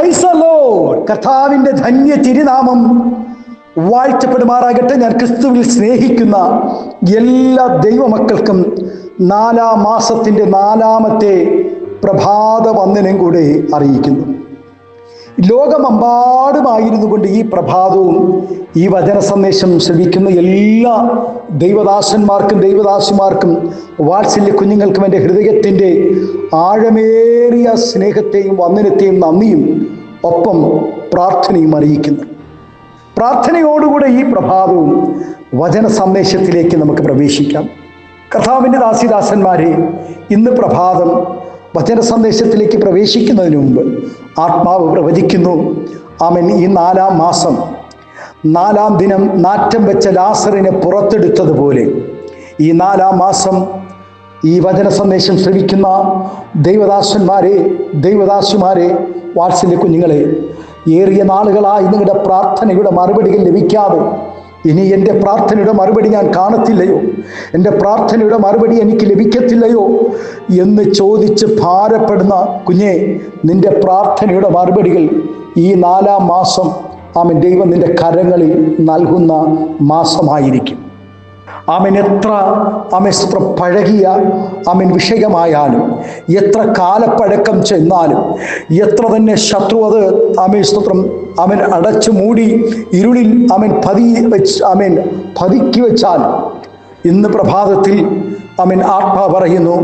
Praise the Lord. കർത്താവിൻ്റെ ധന്യ തിരുനാമം വാഴ്ത്തപ്പെടുമാറാകട്ടെ. ഞാൻ ക്രിസ്തുവിൽ സ്നേഹിക്കുന്ന എല്ലാ ദൈവമക്കൾക്കും 4-ാം മാസത്തിൻ്റെ 4-ാമത്തെ പ്രഭാത വന്ദനം കൂടെ അറിയിക്കുന്നു. ലോകമെമ്പാടുമായിരുന്നു കൊണ്ട് ഈ പ്രഭാതവും ഈ വചന സന്ദേശം ശ്രവിക്കുന്ന എല്ലാ ദൈവദാസന്മാർക്കും ദൈവദാസിമാർക്കും വാത്സല്യ കുഞ്ഞുങ്ങൾക്കും എൻ്റെ ഹൃദയത്തിൻ്റെ ആഴമേറിയ സ്നേഹത്തെയും വന്ദനത്തെയും നന്ദിയും ഒപ്പം പ്രാർത്ഥനയും അറിയിക്കുന്നു. പ്രാർത്ഥനയോടുകൂടെ ഈ പ്രഭാതവും വചന സന്ദേശത്തിലേക്ക് നമുക്ക് പ്രവേശിക്കാം. കർത്താവിൻ്റെ ദാസിദാസന്മാരെ, ഇന്ന് പ്രഭാതം വചന സന്ദേശത്തിലേക്ക് പ്രവേശിക്കുന്നതിന് മുമ്പ് ആത്മാവ് പ്രവചിക്കുന്നു. ആമേൻ. ഈ 4-ാം മാസം 4-ാം ദിനം നാറ്റം വെച്ച ലാസറിനെ പുറത്തെടുത്തതുപോലെ ഈ 4-ാം മാസം ഈ വചന സന്ദേശം ശ്രവിക്കുന്ന ദൈവദാസന്മാരെ ദൈവദാസിമാരെ വാത്സല്യ കുഞ്ഞുങ്ങളെ, ഏറിയ നാളുകളായി നിങ്ങളുടെ പ്രാർത്ഥനയുടെ മറുപടികൾ ലഭിക്കാതെ ഇനി എൻ്റെ പ്രാർത്ഥനയുടെ മറുപടി ഞാൻ കാണത്തില്ലയോ, എൻ്റെ പ്രാർത്ഥനയുടെ മറുപടി എനിക്ക് ലഭിക്കത്തില്ലയോ എന്ന് ചോദിച്ച് ഭാരപ്പെടുന്ന കുഞ്ഞെ, നിൻ്റെ പ്രാർത്ഥനയുടെ മറുപടികൾ ഈ 4-ാം മാസം ആമേൻ ദൈവം നിൻ്റെ കരങ്ങളിൽ നൽകുന്ന മാസമായിരിക്കും. ആമേൻ. എത്ര പഴകിയ വിഷയമായാലും, എത്ര കാലപ്പഴക്കം ചെന്നാലും, എത്ര തന്നെ ശത്രു അത് അടച്ചു മൂടി ഇരുളിൽ പതുക്കി വെച്ചാലും, ഇന്ന് പ്രഭാതത്തിൽ ആത്മാ പറയുന്നു,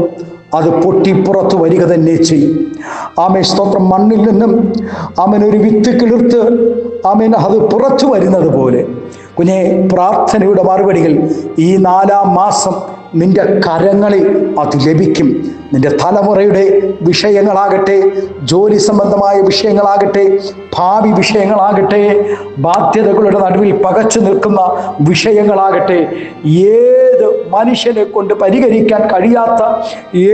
അത് പൊട്ടി പുറത്തു വരിക തന്നെ ചെയ്യും. സ്തോത്രം. മണ്ണിൽ നിന്നും ഒരു വിത്ത് കിളിർത്ത് അത് പുറത്തു വരുന്നത് പോലെ കുഞ്ഞെ, പ്രാർത്ഥനയുടെ മറുപടികൾ ഈ 4-ാം മാസം നിന്റെ കരങ്ങളിൽ അത് ലഭിക്കും. നിന്റെ തലമുറയുടെ വിഷയങ്ങളാകട്ടെ, ജോലി സംബന്ധമായ വിഷയങ്ങളാകട്ടെ, ഭാവി വിഷയങ്ങളാകട്ടെ, ബാധ്യതകളുടെ നടുവിൽ പകച്ചു നിൽക്കുന്ന വിഷയങ്ങളാകട്ടെ, ഏത് മനുഷ്യനെ കൊണ്ട് പരിഹരിക്കാൻ കഴിയാത്ത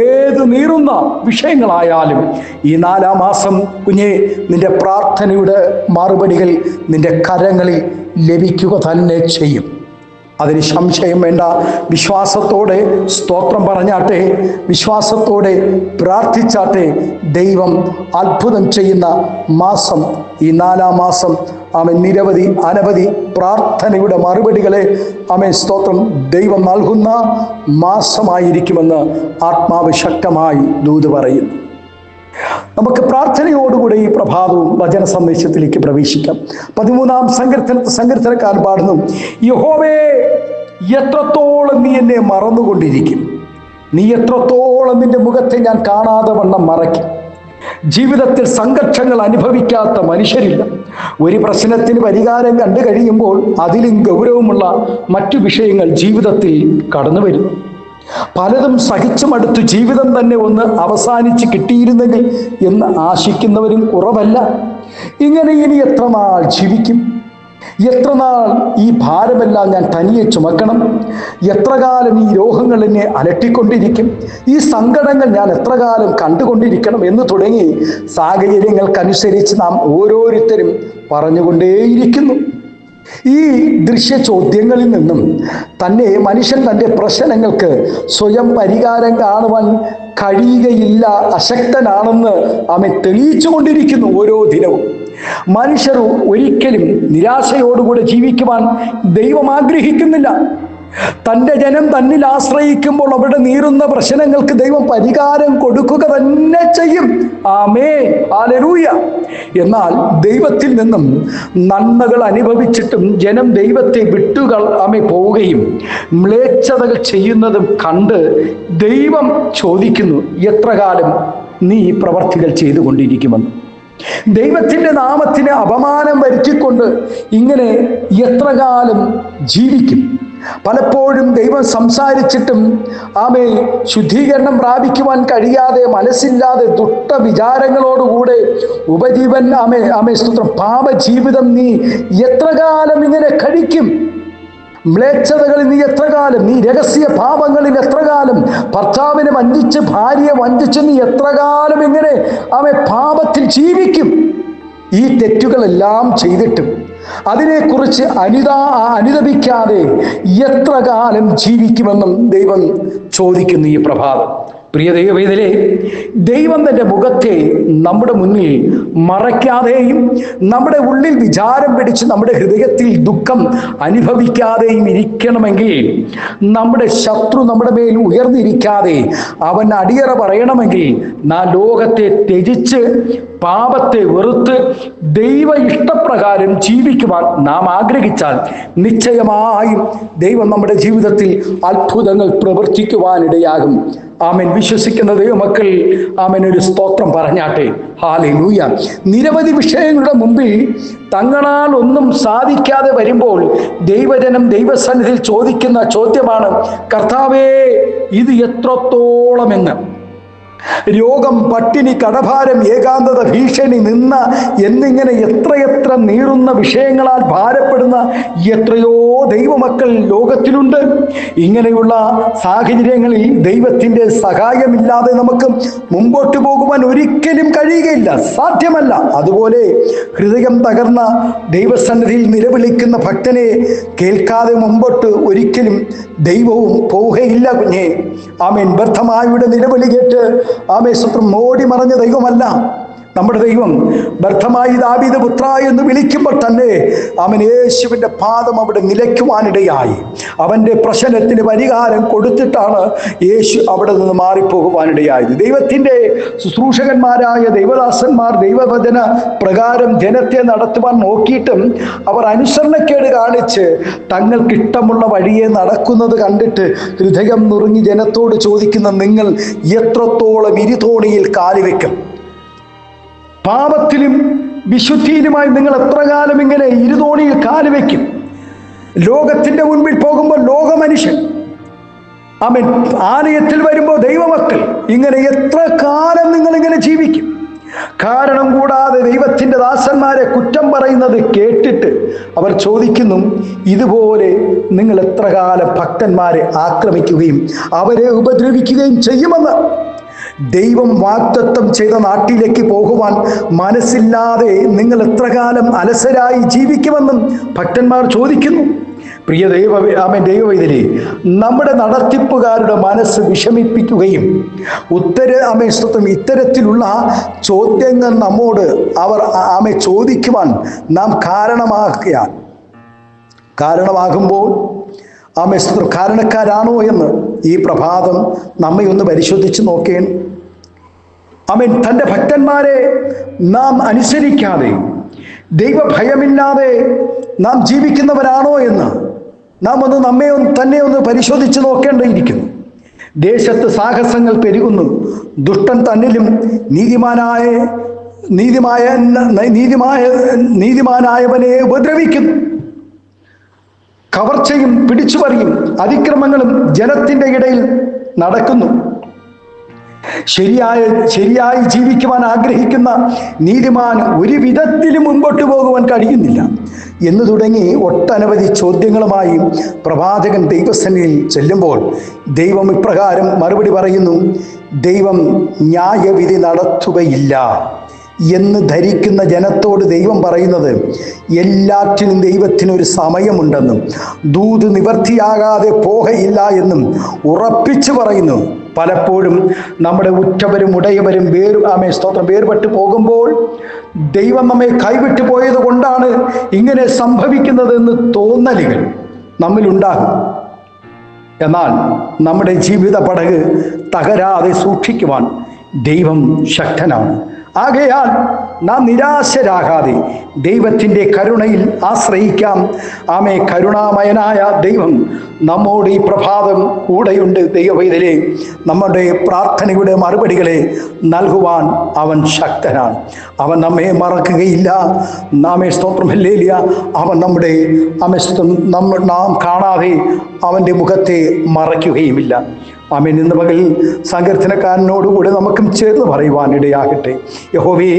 ഏത് നീറുന്ന വിഷയങ്ങളായാലും ഈ 4-ാം മാസം കുഞ്ഞെ, നിന്റെ പ്രാർത്ഥനയുടെ മറുപടികൾ നിന്റെ കരങ്ങളിൽ ലഭിക്കുക തന്നെ ചെയ്യും. അതിന് സംശയം വേണ്ട. വിശ്വാസത്തോടെ സ്തോത്രം പറഞ്ഞാട്ടെ, വിശ്വാസത്തോടെ പ്രാർത്ഥിച്ചാട്ടെ. ദൈവം അത്ഭുതം ചെയ്യുന്ന മാസം ഈ 4-ാം മാസം നിരവധി അനവധി പ്രാർത്ഥനയുടെ മറുപടികളെ സ്തോത്രം ദൈവം നൽകുന്ന മാസമായിരിക്കുമെന്ന് ആത്മാവ് ശക്തമായി ദൂത് പറയുന്നു. നമുക്ക് പ്രാർത്ഥനയോടുകൂടെ ഈ പ്രഭാതവും വചന സന്ദേശത്തിലേക്ക് പ്രവേശിക്കാം. 13-ാം സങ്കീർത്തനക്കാരൻ പാടുന്നു, യഹോവേ, എത്രത്തോളം നീ എന്നെ മറന്നുകൊണ്ടിരിക്കും, നീ എത്രത്തോളം നിന്റെ മുഖത്തെ ഞാൻ കാണാതെ വണ്ണം മറയ്ക്കും. ജീവിതത്തിൽ സംഘർഷങ്ങൾ അനുഭവിക്കാത്ത മനുഷ്യരില്ല. ഒരു പ്രശ്നത്തിന് പരിഹാരം കണ്ടു കഴിയുമ്പോൾ അതിലും ഗൗരവമുള്ള മറ്റു വിഷയങ്ങൾ ജീവിതത്തിൽ കടന്നു വരുന്നു. പലതും സഹിച്ചുമടുത്തു ജീവിതം തന്നെ ഒന്ന് അവസാനിച്ച് കിട്ടിയിരുന്നെങ്കിൽ എന്ന് ആശിക്കുന്നവരും കുറവല്ല. ഇങ്ങനെ ഇനി എത്ര നാൾ ജീവിക്കും? എത്ര നാൾ ഈ ഭാരമെല്ലാം ഞാൻ തനിയെ ചുമക്കണം? എത്ര കാലം ഈ രോഗങ്ങൾ എന്നെ അലട്ടിക്കൊണ്ടിരിക്കും? ഈ സങ്കടങ്ങൾ ഞാൻ എത്ര കാലം കണ്ടുകൊണ്ടിരിക്കണം? എന്ന് തുടങ്ങി സാഹചര്യങ്ങൾക്കനുസരിച്ച് നാം ഓരോരുത്തരും പറഞ്ഞുകൊണ്ടേയിരിക്കുന്നു. ഈ ദൃശ്യ ചോദ്യങ്ങളിൽ നിന്നും തന്നെ മനുഷ്യൻ തൻ്റെ പ്രശ്നങ്ങൾക്ക് സ്വയം പരിഹാരം കാണുവാൻ കഴിയുകയില്ല, അശക്തനാണെന്ന് അവൻ തെളിയിച്ചു കൊണ്ടിരിക്കുന്നു ഓരോ ദിനവും. മനുഷ്യർ ഒരിക്കലും നിരാശയോടുകൂടെ ജീവിക്കുവാൻ ദൈവം ആഗ്രഹിക്കുന്നില്ല. തൻ്റെ ജനം തന്നിൽ ആശ്രയിക്കുമ്പോൾ അവരുടെ നീറുന്ന പ്രശ്നങ്ങൾക്ക് ദൈവം പരിഹാരം കൊടുക്കുക തന്നെ ചെയ്യും. ആമേൻ, ഹല്ലേലൂയ. എന്നാൽ ദൈവത്തിൽ നിന്നും നന്മകൾ അനുഭവിച്ചിട്ടും ജനം ദൈവത്തെ പോവുകയും മ്ലേച്ഛതകൾ ചെയ്യുന്നതും കണ്ട് ദൈവം ചോദിക്കുന്നു, എത്ര കാലം നീ ഈ പ്രവർത്തികൾ ചെയ്തുകൊണ്ടിരിക്കുമെന്ന്. ദൈവത്തിൻ്റെ നാമത്തിന് അപമാനം വരുത്തിക്കൊണ്ട് ഇങ്ങനെ എത്ര കാലം ജീവിക്കും? പലപ്പോഴും ദൈവം സംസാരിച്ചിട്ടും ശുദ്ധീകരണം പ്രാപിക്കുവാൻ കഴിയാതെ, മനസ്സില്ലാതെ ദുഷ്ട വിചാരങ്ങളോടുകൂടെ ഉപജീവൻ സ്തോത്രം പാപജീവിതം നീ എത്ര കാലം ഇങ്ങനെ കഴിക്കും? മ്ലേച്ഛതകളിൽ നീ എത്ര കാലം, നീ രഹസ്യ പാപങ്ങളിൽ എത്ര കാലം, ഭർത്താവിനെ വഞ്ചിച്ച് ഭാര്യയെ വഞ്ചിച്ച് നീ എത്ര കാലം ഇങ്ങനെ പാപത്തിൽ ജീവിക്കും? ഈ തെറ്റുകളെല്ലാം ചെയ്തിട്ടും അതിനെക്കുറിച്ച് അനുതപിക്കാതെ എത്ര കാലം ജീവിക്കുമെന്നും ദൈവം ചോദിക്കുന്നു ഈ പ്രഭാതം. പ്രിയ ദൈവവേദനേ, ദൈവം തൻ്റെ മുഖത്തെ നമ്മുടെ മുന്നിൽ മറയ്ക്കാതെയും നമ്മുടെ ഉള്ളിൽ വിചാരം പിടിച്ച് നമ്മുടെ ഹൃദയത്തിൽ ദുഃഖം അനുഭവിക്കാതെയും ഇരിക്കണമെങ്കിൽ, നമ്മുടെ ശത്രു നമ്മുടെ മേൽ ഉയർന്നിരിക്കാതെ അവൻ അടിയറ പറയണമെങ്കിൽ, നാം ലോകത്തെ ത്യജിച്ച് പാപത്തെ വെറുത്ത് ദൈവ ഇഷ്ടപ്രകാരം ജീവിക്കുവാൻ നാം ആഗ്രഹിച്ചാൽ നിശ്ചയമായും ദൈവം നമ്മുടെ ജീവിതത്തിൽ അത്ഭുതങ്ങൾ പ്രവർത്തിക്കുവാനിടയാകും. ആമേൻ. വിശ്വസിക്കുന്ന ദൈവമക്കൾ ആമേൻ ഒരു സ്തോത്രം പറഞ്ഞാട്ടെ. ഹല്ലേലൂയ. നിരവധി വിഷയങ്ങളുടെ മുമ്പിൽ തങ്ങളാൽ ഒന്നും സാധിക്കാതെ വരുമ്പോൾ ദൈവജനം ദൈവസന്നിധിയിൽ ചോദിക്കുന്ന ചോദ്യമാണ്, കർത്താവേ, ഇത് എത്രത്തോളമെന്ന്. രോഗം, പട്ടിണി, കടഭാരം, ഏകാന്തത, ഭീഷണി, നിന്ന എന്നിങ്ങനെ എത്രയെത്ര നീറുന്ന വിഷയങ്ങളാൽ ഭാരപ്പെടുന്ന എത്രയോ ദൈവമക്കൾ ലോകത്തിലുണ്ട്. ഇങ്ങനെയുള്ള സാഹചര്യങ്ങളിൽ ദൈവത്തിൻ്റെ സഹായമില്ലാതെ നമുക്ക് മുമ്പോട്ട് പോകുവാൻ ഒരിക്കലും കഴിയുകയില്ല, സാധ്യമല്ല. അതുപോലെ ഹൃദയം തകർന്ന ദൈവസന്നിധിയിൽ നിലവിളിക്കുന്ന ഭക്തനെ കേൾക്കാതെ മുമ്പോട്ട് ഒരിക്കലും ദൈവവും പോവുകയില്ല കുഞ്ഞേ. ആമേൻ. വ്യർത്ഥമായുടെ നിലവിളി കേട്ട് ആമേൻ സ്വത്രം ഓടി മറഞ്ഞ ദൈവമല്ല നമ്മുടെ ദൈവം. വ്യർത്ഥമായി ദാവീദ് പുത്ര എന്ന് വിളിക്കുമ്പോൾ തന്നെ അവൻ യേശുവിൻ്റെ പാദം അവിടെ നിലയ്ക്കുവാനിടയായി. അവൻ്റെ പ്രശ്നത്തിന് പരിഹാരം കൊടുത്തിട്ടാണ് യേശു അവിടെ നിന്ന് മാറിപ്പോകുവാനിടയായത്. ദൈവത്തിൻ്റെ ശുശ്രൂഷകന്മാരായ ദൈവദാസന്മാർ ദൈവവചന പ്രകാരം ജനത്തെ നടത്തുവാൻ നോക്കിയിട്ടും അവർ അനുസരണക്കേട് കാണിച്ച് തങ്ങൾക്കിഷ്ടമുള്ള വഴിയെ നടക്കുന്നത് കണ്ടിട്ട് ഹൃദയം നുറുങ്ങി ജനത്തോട് ചോദിക്കുന്ന, നിങ്ങൾ എത്രത്തോളം ഇരുതോണിയിൽ കാലുവെക്കും? പാപത്തിലും വിശുദ്ധിയിലുമായി നിങ്ങൾ എത്ര കാലം ഇങ്ങനെ ഇരുതോണിയിൽ കാലുവെക്കും? ലോകത്തിൻ്റെ മുൻപിൽ പോകുമ്പോൾ ലോകമനുഷ്യൻ, ആമേൻ, ആലയത്തിൽ വരുമ്പോൾ ദൈവമക്കൾ, ഇങ്ങനെ എത്ര കാലം നിങ്ങളിങ്ങനെ ജീവിക്കും? കാരണം കൂടാതെ ദൈവത്തിൻ്റെ ദാസന്മാരെ കുറ്റം പറയുന്നത് കേട്ടിട്ട് അവർ ചോദിക്കുന്നു, ഇതുപോലെ നിങ്ങൾ എത്ര കാലം ഭക്തന്മാരെ ആക്രമിക്കുകയും അവരെ ഉപദ്രവിക്കുകയും ചെയ്യുമെന്ന്. ദൈവം വാഗ്ദത്തം ചെയ്ത നാട്ടിലേക്ക് പോകുവാൻ മനസ്സില്ലാതെ നിങ്ങൾ എത്ര കാലം അലസരായി ജീവിക്കുമെന്നും ഭക്തന്മാർ ചോദിക്കുന്നു. പ്രിയ ദൈവവൈതലേ, നമ്മുടെ നടത്തിപ്പുകാരുടെ മനസ്സ് വിഷമിപ്പിക്കുകയും ഇത്തരത്തിലുള്ള ചോദ്യങ്ങൾ നമ്മോട് അവർ ചോദിക്കുവാൻ നാം കാരണമാകുമ്പോൾ കാരണക്കാരാണോ എന്ന് ഈ പ്രഭാതം നമ്മെ ഒന്ന് പരിശോധിച്ച് നോക്കേണം. ആമേൻ. തൻ്റെ ഭക്തന്മാരെ നാം അനുസരിക്കാതെ ദൈവഭയമില്ലാതെ നാം ജീവിക്കുന്നവരാണോ എന്ന് നാം തന്നെ ഒന്ന് പരിശോധിച്ച് നോക്കേണ്ടിയിരിക്കുന്നു. ദേശത്ത് സാഹസങ്ങൾ പെരുകുന്നു. ദുഷ്ടൻ തന്നിലും നീതിമാനായവനെ ഉപദ്രവിക്കുന്നു. കവർച്ചയും പിടിച്ചുപറിയും അതിക്രമങ്ങളും ജനത്തിൻ്റെ ഇടയിൽ നടക്കുന്നു. ശരിയായി ജീവിക്കുവാൻ ആഗ്രഹിക്കുന്ന നീതിമാൻ ഒരു വിധത്തിലും മുമ്പോട്ട് പോകുവാൻ കഴിയുന്നില്ല എന്ന് തുടങ്ങി ഒട്ടനവധി ചോദ്യങ്ങളുമായി പ്രവാചകൻ ദൈവസന്നിധിയിൽ ചെല്ലുമ്പോൾ ദൈവം ഇപ്രകാരം മറുപടി പറയുന്നു, ദൈവം ന്യായവിധി നടത്തുകയില്ല എന്ന് ധരിക്കുന്ന ജനത്തോട് ദൈവം പറയുന്നത്, എല്ലാറ്റിനും ദൈവത്തിനൊരു സമയമുണ്ടെന്നും ദൂത് നിവർത്തിയാകാതെ പോകയില്ല എന്നും ഉറപ്പിച്ചു പറയുന്നു. പലപ്പോഴും നമ്മുടെ ഉറ്റവരും ഉടയവരും വേർപെട്ടു പോകുമ്പോൾ ദൈവം നമ്മെ കൈവിട്ടു പോയത് കൊണ്ടാണ് ഇങ്ങനെ സംഭവിക്കുന്നതെന്ന് തോന്നലുകൾ നമ്മിലുണ്ടാകും. എന്നാൽ നമ്മുടെ ജീവിത പടക് തകരാതെ സൂക്ഷിക്കുവാൻ ദൈവം ശക്തനാണ്. ആകയാൽ നാം നിരാശരാകാതെ ദൈവത്തിൻ്റെ കരുണയിൽ ആശ്രയിക്കാം. കരുണാമയനായ ദൈവം നമ്മോട് ഈ പ്രഭാതം കൂടെയുണ്ട്. ദൈവവൈതലേ, നമ്മുടെ പ്രാർത്ഥനയുടെ മറുപടികളെ നൽകുവാൻ അവൻ ശക്തനാണ്. അവൻ നമ്മെ മറക്കുകയില്ല. സ്തോത്രം ഹല്ലേലൂയ. അവൻ നാം കാണാതെ അവൻ്റെ മുഖത്തെ മറയ്ക്കുകയുമില്ല. ആമേൻ. ഇന്ന് പകൽ സങ്കീർത്തനക്കാരനോടുകൂടെ നമുക്കും ചേർന്ന് പറയുവാൻ ഇടയാകട്ടെ. യഹോവേ,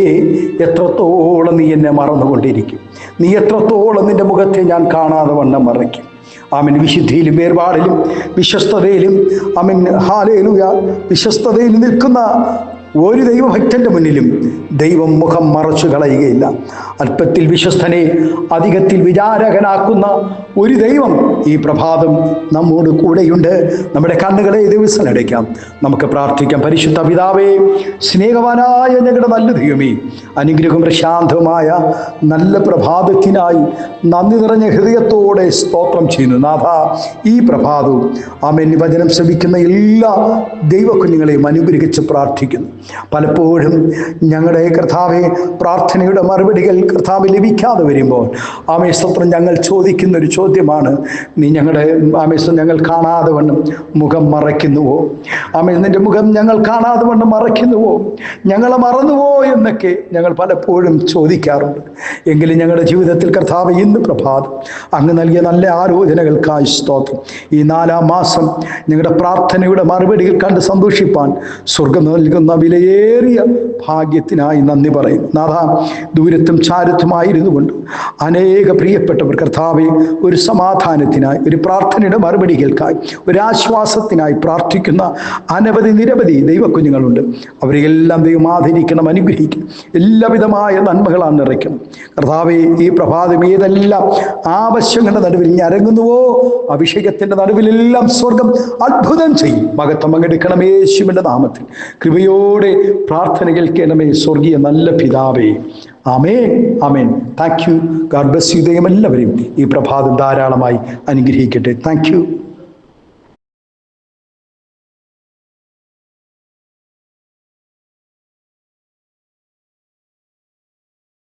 എത്രത്തോളം നീ എന്നെ മറന്നുകൊണ്ടിരിക്കും? നീ എത്രത്തോളം നിൻ്റെ മുഖത്തെ ഞാൻ കാണാതെ വണ്ണം മറയ്ക്കും? ആമേൻ. വിശുദ്ധിയിലും വേർപാടിലും വിശ്വസ്തതയിലും ഹല്ലേലൂയ വിശ്വസ്തതയിൽ നിൽക്കുന്ന ഒരു ദൈവഭക്തന്റെ മുന്നിലും ദൈവം മുഖം മറച്ചു കളയുകയില്ല. അല്പത്തിൽ വിശ്വസ്തനെ അധികത്തിൽ വിചാരകനാക്കുന്ന ഒരു ദൈവം ഈ പ്രഭാതം നമ്മോട് കൂടെയുണ്ട്. നമ്മുടെ കണ്ണുകളെ ദിവസം അടയ്ക്കാം, നമുക്ക് പ്രാർത്ഥിക്കാം. പരിശുദ്ധ പിതാവേ, സ്നേഹവാനായ ഞങ്ങളുടെ നല്ല ദൈവമേ, അനുഗ്രഹവും പ്രശാന്തവുമായ നല്ല പ്രഭാതത്തിനായി നന്ദി നിറഞ്ഞ ഹൃദയത്തോടെ സ്തോത്രം ചെയ്യുന്നു. നാഥ, ഈ പ്രഭാതവും ആമേൻ വചനം ശ്രമിക്കുന്ന എല്ലാ ദൈവകുഞ്ഞുങ്ങളെയും അനുഗ്രഹിച്ച് പ്രാർത്ഥിക്കുന്നു. പലപ്പോഴും ഞങ്ങളുടെ കർത്താവെ പ്രാർത്ഥനയുടെ മറുപടികൾ കർത്താവ് ലഭിക്കാതെ വരുമ്പോൾ ആമേ സ്തോത്രം ഞങ്ങൾ ചോദിക്കുന്ന ഒരു ചോദ്യമാണ്, നീ ഞങ്ങളുടെ ആമേ ഞങ്ങൾ കാണാതെ വണ്ണം മുഖം മറയ്ക്കുന്നുവോ? ആമേ നിന്റെ മുഖം ഞങ്ങൾ കാണാതെ വണ്ണം മറയ്ക്കുന്നുവോ? ഞങ്ങളെ മറന്നുവോ എന്നൊക്കെ ഞങ്ങൾ പലപ്പോഴും ചോദിക്കാറുണ്ട്. എങ്കിലും ഞങ്ങളുടെ ജീവിതത്തിൽ കർത്താവ് ഇന്ന് പ്രഭാതം അങ്ങ് നൽകിയ നല്ല ആലോചനകൾക്കായി സ്തോത്രം. ഈ 4-ാം മാസം ഞങ്ങളുടെ പ്രാർത്ഥനയുടെ മറുപടികൾ കണ്ട് സന്തോഷിപ്പാൻ സ്വർഗം നൽകുന്ന വിലയേറിയ ഭാഗ്യത്തിനായി നന്ദി പറയും. നാഥ, ദൂരത്തും ചാരത്തുമായിരുന്നു കൊണ്ട് അനേക പ്രിയപ്പെട്ടവർ കർത്താവെ ഒരു സമാധാനത്തിനായി, ഒരു പ്രാർത്ഥനയുടെ മറുപടികൾക്കായി, ഒരു ആശ്വാസത്തിനായി പ്രാർത്ഥിക്കുന്ന നിരവധി ദൈവക്കുഞ്ഞുങ്ങളുണ്ട്. അവരെല്ലാം ദൈവം ആദരിക്കണം, അനുഗ്രഹിക്കണം, എല്ലാവിധമായ നന്മകളാണ് നിറയ്ക്കണം. കർത്താവെ, ഈ പ്രഭാതം ഏതെല്ലാം ആവശ്യങ്ങളുടെ നടുവിൽ ഞരങ്ങുന്നുവോ അഭിഷേകത്തിന്റെ നടുവിലെല്ലാം സ്വർഗം അത്ഭുതം ചെയ്യും. മഹത്വം പങ്കെടുക്കണം യേശുവിന്റെ നാമത്തിൽ. കൃപയോടെ പ്രാർത്ഥന കേൾക്കണമേ സ്വർഗീയ നല്ല പിതാവേ. ആമേൻ, ആമേൻ. Thank you. God bless you. ദൈവം എല്ലാവരെയും ഈ പ്രഭാതം ധാരാളമായി അനുഗ്രഹിക്കട്ടെ. Thank U.